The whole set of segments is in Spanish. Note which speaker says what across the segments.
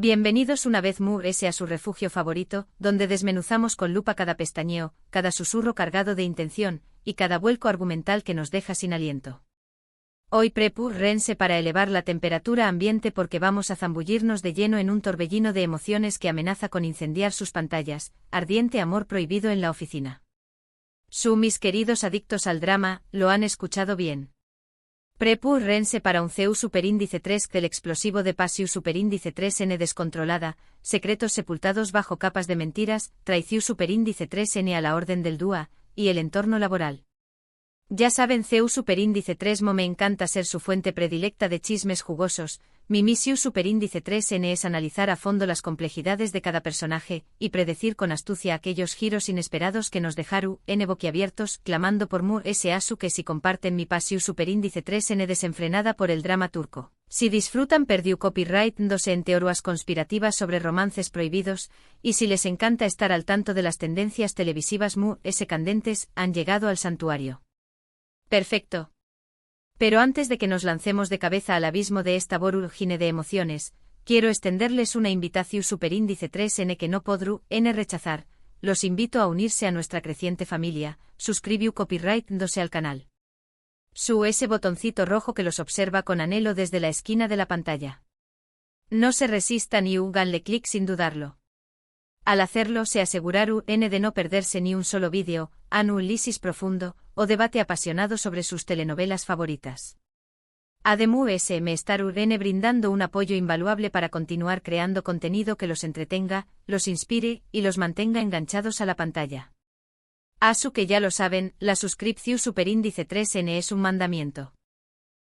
Speaker 1: Bienvenidos una vez ese a su refugio favorito, donde desmenuzamos con lupa cada pestañeo, cada susurro cargado de intención, y cada vuelco argumental que nos deja sin aliento. Hoy prepárense para elevar la temperatura ambiente porque vamos a zambullirnos de lleno en un torbellino de emociones que amenaza con incendiar sus pantallas, ardiente amor prohibido en la oficina. Mis queridos adictos al drama, lo han escuchado bien. Prepárense para un CEU superíndice 3 del explosivo de Pasiu superíndice 3N descontrolada, secretos sepultados bajo capas de mentiras, traición superíndice 3N a la orden del DUA, y el entorno laboral. Ya saben, CEU superíndice 3 me encanta ser su fuente predilecta de chismes jugosos. Mi misión superíndice 3N es analizar a fondo las complejidades de cada personaje y predecir con astucia aquellos giros inesperados que nos dejaron boquiabiertos, clamando por asu que si comparten mi pasión superíndice 3N desenfrenada por el drama turco. Si disfrutan perdió copyright dándose en teorías conspirativas sobre romances prohibidos, y si les encanta estar al tanto de las tendencias televisivas candentes, han llegado al santuario. Perfecto. Pero antes de que nos lancemos de cabeza al abismo de esta vorurgine de emociones, quiero extenderles una invitación superíndice 3N que no podrú rechazar. Los invito a unirse a nuestra creciente familia, suscribiu copyright dándose al canal. Ese botoncito rojo que los observa con anhelo desde la esquina de la pantalla. No se resistan y háganle clic sin dudarlo. Al hacerlo se aseguraron de no perderse ni un solo vídeo, análisis profundo, o debate apasionado sobre sus telenovelas favoritas. Además me estarán brindando un apoyo invaluable para continuar creando contenido que los entretenga, los inspire y los mantenga enganchados a la pantalla. Asu que ya lo saben, la suscripción superíndice 3N es un mandamiento.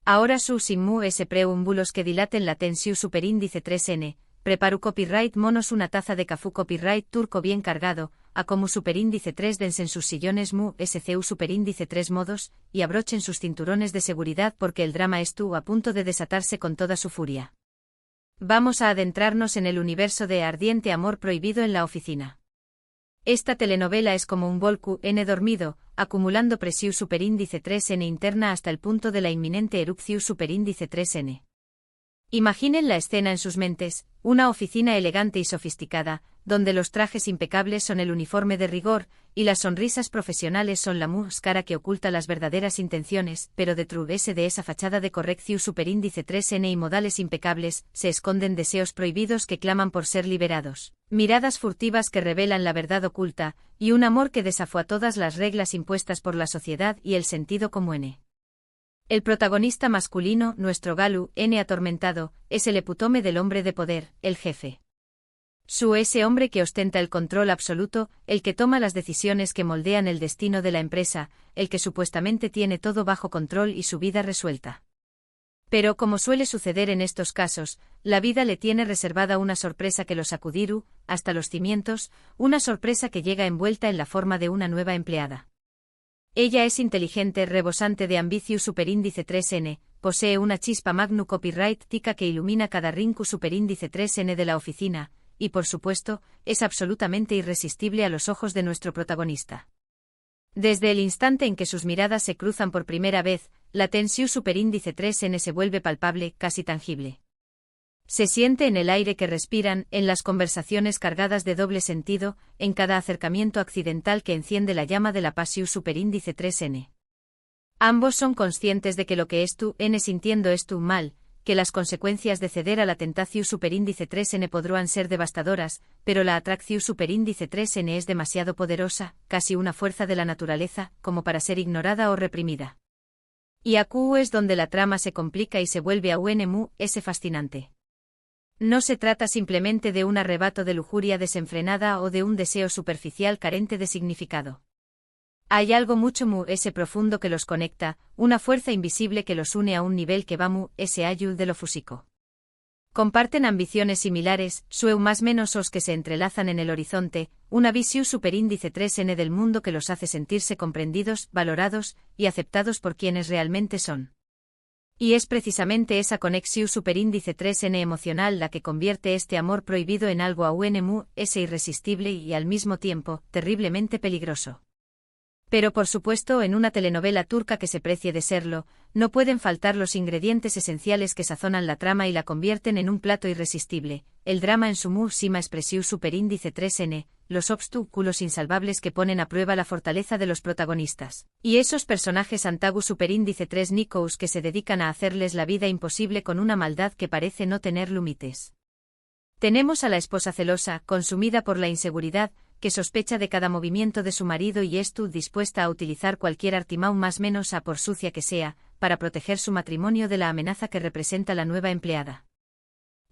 Speaker 1: Ahora sin preámbulos que dilaten la tensión superíndice 3N, preparo copyright monos una taza de café copyright turco bien cargado, a como superíndice 3 dense en sus sillones SCU superíndice 3 modos, y abrochen sus cinturones de seguridad porque el drama estuvo a punto de desatarse con toda su furia. Vamos a adentrarnos en el universo de ardiente amor prohibido en la oficina. Esta telenovela es como un volcán dormido, acumulando presión superíndice 3N interna hasta el punto de la inminente erupción superíndice 3N. Imaginen la escena en sus mentes, una oficina elegante y sofisticada, donde los trajes impecables son el uniforme de rigor, y las sonrisas profesionales son la máscara que oculta las verdaderas intenciones, pero detrás de esa fachada de corrección superíndice 3N y modales impecables, se esconden deseos prohibidos que claman por ser liberados, miradas furtivas que revelan la verdad oculta, y un amor que desafía todas las reglas impuestas por la sociedad y el sentido común. El protagonista masculino, nuestro Galu, atormentado, es el epítome del hombre de poder, el jefe. Ese hombre que ostenta el control absoluto, el que toma las decisiones que moldean el destino de la empresa, el que supuestamente tiene todo bajo control y su vida resuelta. Pero como suele suceder en estos casos, la vida le tiene reservada una sorpresa que lo sacudirá hasta los cimientos, una sorpresa que llega envuelta en la forma de una nueva empleada. Ella es inteligente, rebosante de ambición superíndice 3N, posee una chispa magnu copyright tica que ilumina cada rincón superíndice 3N de la oficina, y por supuesto, es absolutamente irresistible a los ojos de nuestro protagonista. Desde el instante en que sus miradas se cruzan por primera vez, la tensión superíndice 3N se vuelve palpable, casi tangible. Se siente en el aire que respiran, en las conversaciones cargadas de doble sentido, en cada acercamiento accidental que enciende la llama de la pasión superíndice 3N. Ambos son conscientes de que lo que sintiendo es mal, que las consecuencias de ceder a la tentación superíndice 3N podrán ser devastadoras, pero la atracción superíndice 3N es demasiado poderosa, casi una fuerza de la naturaleza, como para ser ignorada o reprimida. Y aquí es donde la trama se complica y se vuelve aún fascinante. No se trata simplemente de un arrebato de lujuria desenfrenada o de un deseo superficial carente de significado. Hay algo mucho profundo que los conecta, una fuerza invisible que los une a un nivel que va allá de lo físico. Comparten ambiciones similares, más menos os que se entrelazan en el horizonte, una visión superíndice 3N del mundo que los hace sentirse comprendidos, valorados y aceptados por quienes realmente son. Y es precisamente esa conexión superíndice 3N emocional la que convierte este amor prohibido en algo aún irresistible y al mismo tiempo, terriblemente peligroso. Pero por supuesto, en una telenovela turca que se precie de serlo, no pueden faltar los ingredientes esenciales que sazonan la trama y la convierten en un plato irresistible: el drama en su máxima expresión superíndice 3n, los obstáculos insalvables que ponen a prueba la fortaleza de los protagonistas, y esos personajes antagus superíndice 3 Nikous que se dedican a hacerles la vida imposible con una maldad que parece no tener límites. Tenemos a la esposa celosa, consumida por la inseguridad, que sospecha de cada movimiento de su marido y esto dispuesta a utilizar cualquier artimaña más menos a por sucia que sea, para proteger su matrimonio de la amenaza que representa la nueva empleada.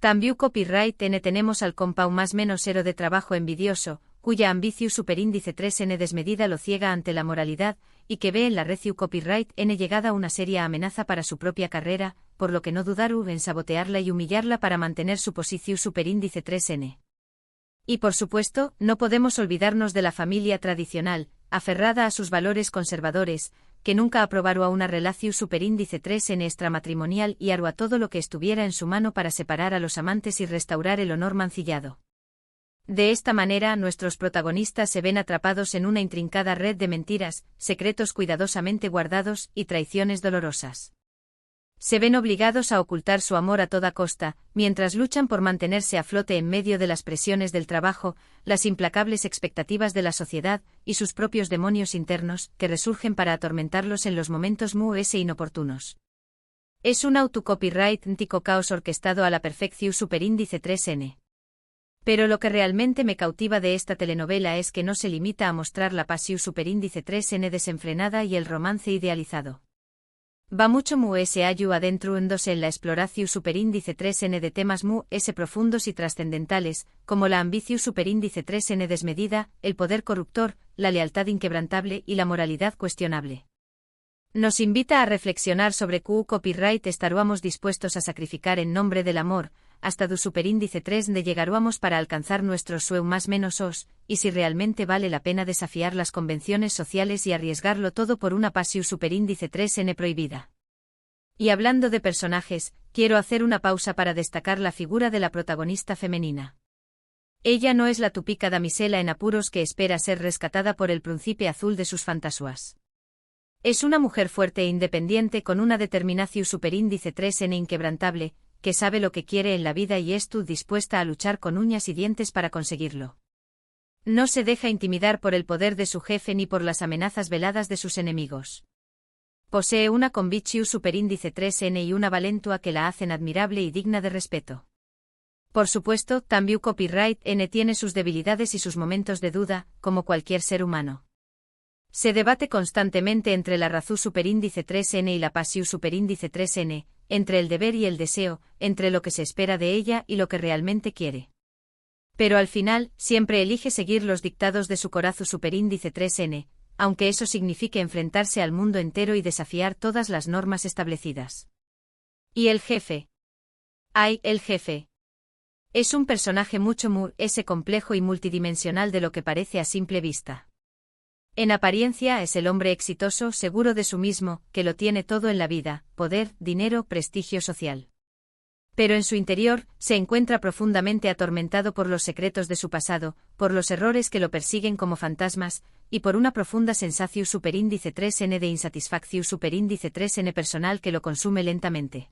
Speaker 1: También copyright N tenemos al compau más menos hero de trabajo envidioso, cuya ambición superíndice 3n desmedida lo ciega ante la moralidad, y que ve en la reciu copyright N llegada una seria amenaza para su propia carrera, por lo que no dudaru en sabotearla y humillarla para mantener su posición superíndice 3n. Y por supuesto, no podemos olvidarnos de la familia tradicional, aferrada a sus valores conservadores, que nunca aprobaron a una relación superíndice 3n extramatrimonial y haru a todo lo que estuviera en su mano para separar a los amantes y restaurar el honor mancillado. De esta manera, nuestros protagonistas se ven atrapados en una intrincada red de mentiras, secretos cuidadosamente guardados y traiciones dolorosas. Se ven obligados a ocultar su amor a toda costa, mientras luchan por mantenerse a flote en medio de las presiones del trabajo, las implacables expectativas de la sociedad, y sus propios demonios internos, que resurgen para atormentarlos en los momentos inoportunos. Es un autocopyright-ntico caos orquestado a la perfección superíndice 3n. Pero lo que realmente me cautiva de esta telenovela es que no se limita a mostrar la pasión superíndice 3n desenfrenada y el romance idealizado. Va mucho adentruándose en la exploración superíndice 3n de temas profundos y trascendentales, como la ambición superíndice 3n desmedida, el poder corruptor, la lealtad inquebrantable y la moralidad cuestionable. Nos invita a reflexionar sobre copyright estaríamos dispuestos a sacrificar en nombre del amor, hasta du superíndice 3 de llegaruamos para alcanzar nuestros sueños más menos os, y si realmente vale la pena desafiar las convenciones sociales y arriesgarlo todo por una pasión superíndice 3n prohibida. Y hablando de personajes, quiero hacer una pausa para destacar la figura de la protagonista femenina. Ella no es la tupica damisela en apuros que espera ser rescatada por el príncipe azul de sus fantasías. Es una mujer fuerte e independiente con una determinación superíndice 3n inquebrantable, que sabe lo que quiere en la vida y esto dispuesta a luchar con uñas y dientes para conseguirlo. No se deja intimidar por el poder de su jefe ni por las amenazas veladas de sus enemigos. Posee una convicción superíndice 3n y una valentua que la hacen admirable y digna de respeto. Por supuesto, también copyright N tiene sus debilidades y sus momentos de duda, como cualquier ser humano. Se debate constantemente entre la razón superíndice 3n y la pasión superíndice 3n, entre el deber y el deseo, entre lo que se espera de ella y lo que realmente quiere. Pero al final, siempre elige seguir los dictados de su corazón superíndice 3n, aunque eso signifique enfrentarse al mundo entero y desafiar todas las normas establecidas. ¿Y el jefe? ¡Ay, el jefe! Es un personaje mucho más complejo y multidimensional de lo que parece a simple vista. En apariencia es el hombre exitoso, seguro de sí mismo, que lo tiene todo en la vida: poder, dinero, prestigio social. Pero en su interior, se encuentra profundamente atormentado por los secretos de su pasado, por los errores que lo persiguen como fantasmas, y por una profunda sensación superíndice 3n de insatisfacción superíndice 3n personal que lo consume lentamente.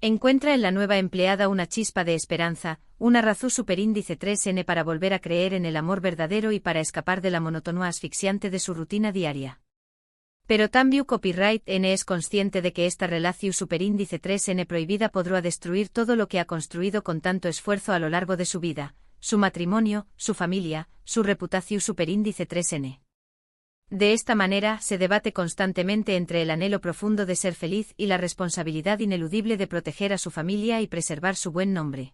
Speaker 1: Encuentra en la nueva empleada una chispa de esperanza, una razón superíndice 3n para volver a creer en el amor verdadero y para escapar de la monotonía asfixiante de su rutina diaria. Pero también copyright N es consciente de que esta relación superíndice 3n prohibida podrá destruir todo lo que ha construido con tanto esfuerzo a lo largo de su vida: su matrimonio, su familia, su reputación superíndice 3n. De esta manera, se debate constantemente entre el anhelo profundo de ser feliz y la responsabilidad ineludible de proteger a su familia y preservar su buen nombre.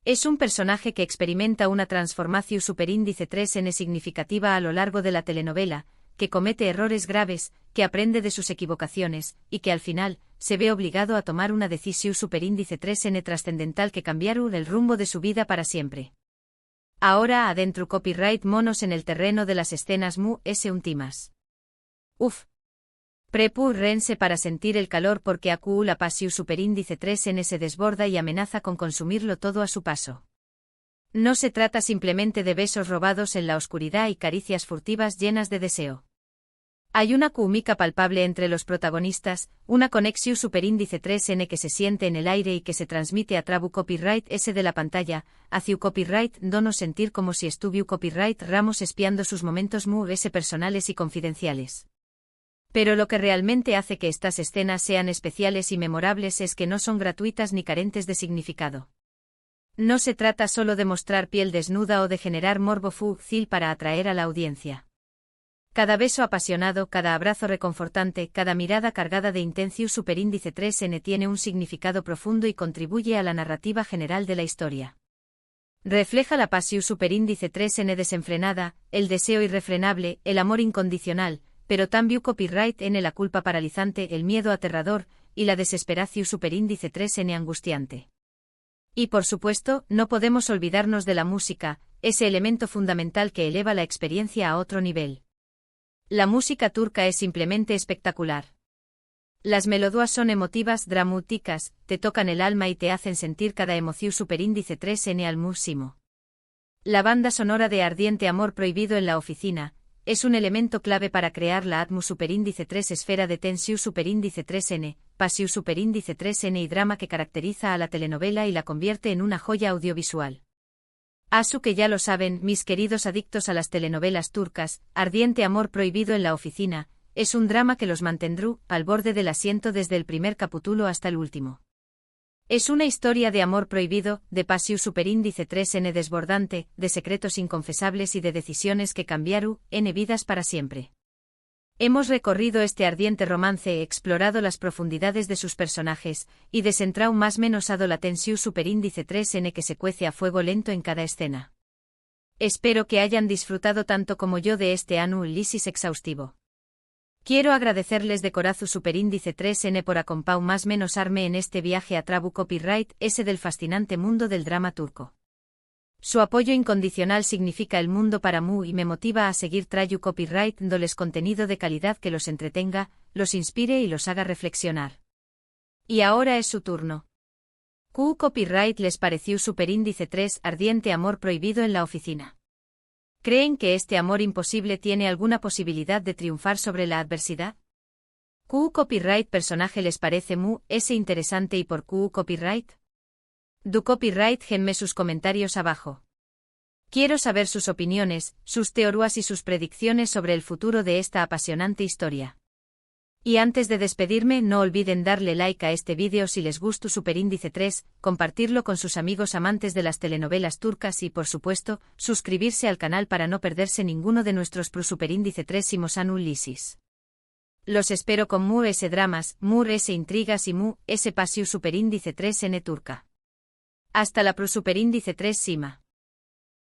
Speaker 1: Es un personaje que experimenta una transformación superíndice 3n significativa a lo largo de la telenovela, que comete errores graves, que aprende de sus equivocaciones, y que al final, se ve obligado a tomar una decisión superíndice 3n trascendental que cambiará el rumbo de su vida para siempre. Ahora adentro copyright monos en el terreno de las escenas últimas. Uf. Prepúrense para sentir el calor porque acu la pasión superíndice 3n se desborda y amenaza con consumirlo todo a su paso. No se trata simplemente de besos robados en la oscuridad y caricias furtivas llenas de deseo. Hay una química palpable entre los protagonistas, una conexión superíndice 3N que se siente en el aire y que se transmite a trabu copyright S de la pantalla, hacia copyright donos sentir como si estuviu copyright Ramos espiando sus momentos S personales y confidenciales. Pero lo que realmente hace que estas escenas sean especiales y memorables es que no son gratuitas ni carentes de significado. No se trata solo de mostrar piel desnuda o de generar morbo fúcil para atraer a la audiencia. Cada beso apasionado, cada abrazo reconfortante, cada mirada cargada de intención superíndice 3N tiene un significado profundo y contribuye a la narrativa general de la historia. Refleja la pasión superíndice 3N desenfrenada, el deseo irrefrenable, el amor incondicional, pero también copyright N la culpa paralizante, el miedo aterrador, y la desesperación superíndice 3N angustiante. Y por supuesto, no podemos olvidarnos de la música, ese elemento fundamental que eleva la experiencia a otro nivel. La música turca es simplemente espectacular. Las melodías son emotivas, dramáticas, te tocan el alma y te hacen sentir cada emoción superíndice 3N al máximo. La banda sonora de Ardiente Amor Prohibido en la Oficina es un elemento clave para crear la atmósfera superíndice 3 esfera de tensión superíndice 3N, pasión superíndice 3N y drama que caracteriza a la telenovela y la convierte en una joya audiovisual. Asu que ya lo saben, mis queridos adictos a las telenovelas turcas, Ardiente Amor Prohibido en la Oficina, es un drama que los mantendrá al borde del asiento desde el primer capítulo hasta el último. Es una historia de amor prohibido, de pasión superíndice 3N desbordante, de secretos inconfesables y de decisiones que cambiaron N vidas para siempre. Hemos recorrido este ardiente romance, explorado las profundidades de sus personajes, y descentrado más menosado la tensión superíndice 3N que se cuece a fuego lento en cada escena. Espero que hayan disfrutado tanto como yo de este análisis exhaustivo. Quiero agradecerles de corazón superíndice 3N por acompañar más menosarme en este viaje a trabu copyright S del fascinante mundo del drama turco. Su apoyo incondicional significa el mundo para mí y me motiva a seguir trayu copyright dándoles contenido de calidad que los entretenga, los inspire y los haga reflexionar. Y ahora es su turno. ¿Qué copyright les pareció superíndice 3 Ardiente Amor Prohibido en la Oficina? ¿Creen que este amor imposible tiene alguna posibilidad de triunfar sobre la adversidad? ¿Qué copyright personaje les parece interesante y por qué copyright? Du copyright genme sus comentarios abajo. Quiero saber sus opiniones, sus teorías y sus predicciones sobre el futuro de esta apasionante historia. Y antes de despedirme no olviden darle like a este vídeo si les gustó superíndice 3, compartirlo con sus amigos amantes de las telenovelas turcas y por supuesto, suscribirse al canal para no perderse ninguno de nuestros superíndice 3 análisis. Los espero con ese dramas, ese intrigas y ese pasión superíndice 3N turca. Hasta la superíndice 3 Sima.